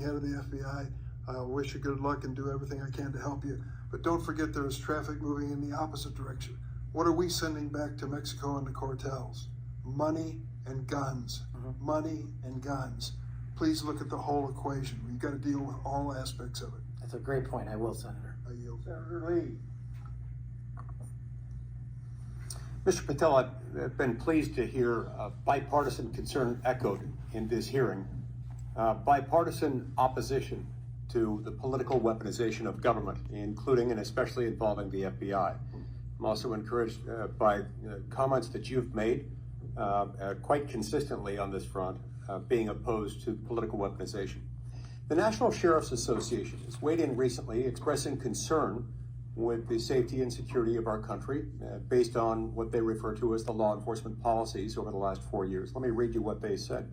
head of the FBI. I wish you good luck and do everything I can to help you. But don't forget there is traffic moving in the opposite direction. What are we sending back to Mexico and the cartels? Money and guns. Money and guns. Please look at the whole equation. We've got to deal with all aspects of it. That's a great point. I will, Senator. I yield. Senator Lee. Mr. Patel, I've been pleased to hear bipartisan concern echoed in this hearing. Bipartisan opposition to the political weaponization of government, including and especially involving the FBI. I'm also encouraged by comments that you've made quite consistently on this front, being opposed to political weaponization. The National Sheriff's Association has weighed in recently expressing concern with the safety and security of our country based on what they refer to as the law enforcement policies over the last 4 years. Let me read you what they said.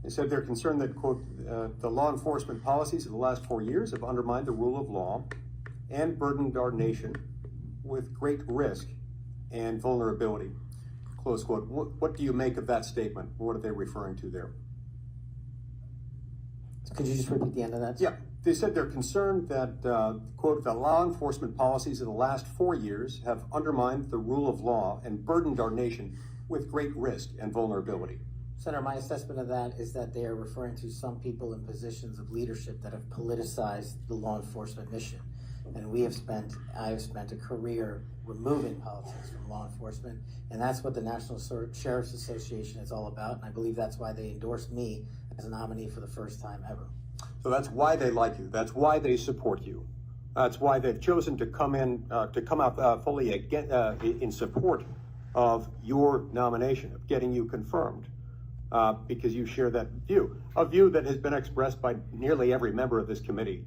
They said they're concerned that, quote, the law enforcement policies of the last 4 years have undermined the rule of law and burdened our nation with great risk and vulnerability, close quote. What do you make of that statement? What are they referring to there? Could you just repeat the end of that? Yeah, they said they're concerned that, quote, the law enforcement policies of the last 4 years have undermined the rule of law and burdened our nation with great risk and vulnerability. Senator, my assessment of that is that they are referring to some people in positions of leadership that have politicized the law enforcement mission. And I have spent a career removing politics from law enforcement, and that's what the National Sheriff's Association is all about, and I believe that's why they endorsed me as a nominee for the first time ever. So that's why they like you. That's why they support you. That's why they've chosen to come out fully in support of your nomination, of getting you confirmed, because you share that view, a view that has been expressed by nearly every member of this committee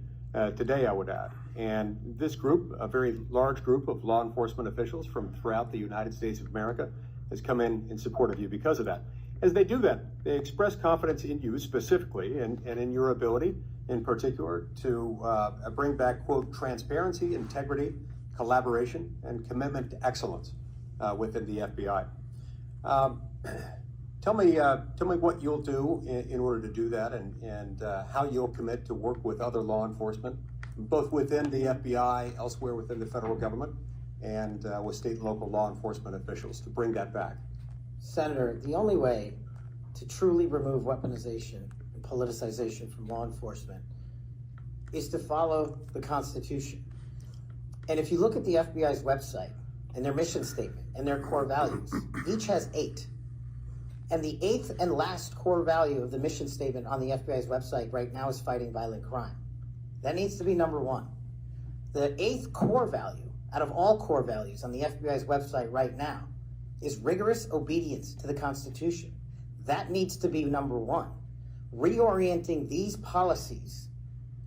today, I would add. And this group, a very large group of law enforcement officials from throughout the United States of America, has come in support of you because of that. As they do that, they express confidence in you specifically and in your ability in particular to bring back, quote, transparency, integrity, collaboration, and commitment to excellence within the FBI. Tell me what you'll do in order to do that, and how you'll commit to work with other law enforcement, both within the FBI, elsewhere within the federal government, and with state and local law enforcement officials to bring that back. Senator, the only way to truly remove weaponization and politicization from law enforcement is to follow the Constitution. And if you look at the FBI's website and their mission statement and their core values, each has 8. And the 8th and last core value of the mission statement on the FBI's website right now is fighting violent crime. That needs to be number 1. The 8th core value out of all core values on the FBI's website right now is rigorous obedience to the Constitution. That needs to be number 1. Reorienting these policies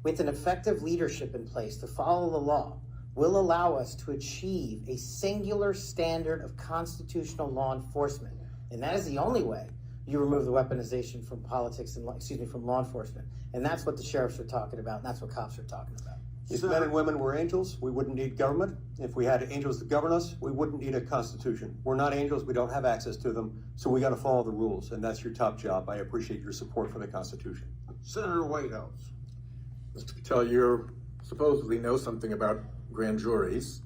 with an effective leadership in place to follow the law will allow us to achieve a singular standard of constitutional law enforcement. And that is the only way you remove the weaponization from politics and, from law enforcement. And that's what the sheriffs are talking about, and that's what cops are talking about. If men and women were angels, we wouldn't need government. If we had angels to govern us, we wouldn't need a constitution. We're not angels, we don't have access to them, so we gotta follow the rules, and that's your top job. I appreciate your support for the Constitution. Senator Whitehouse. Mr. Patel, you supposedly know something about grand juries.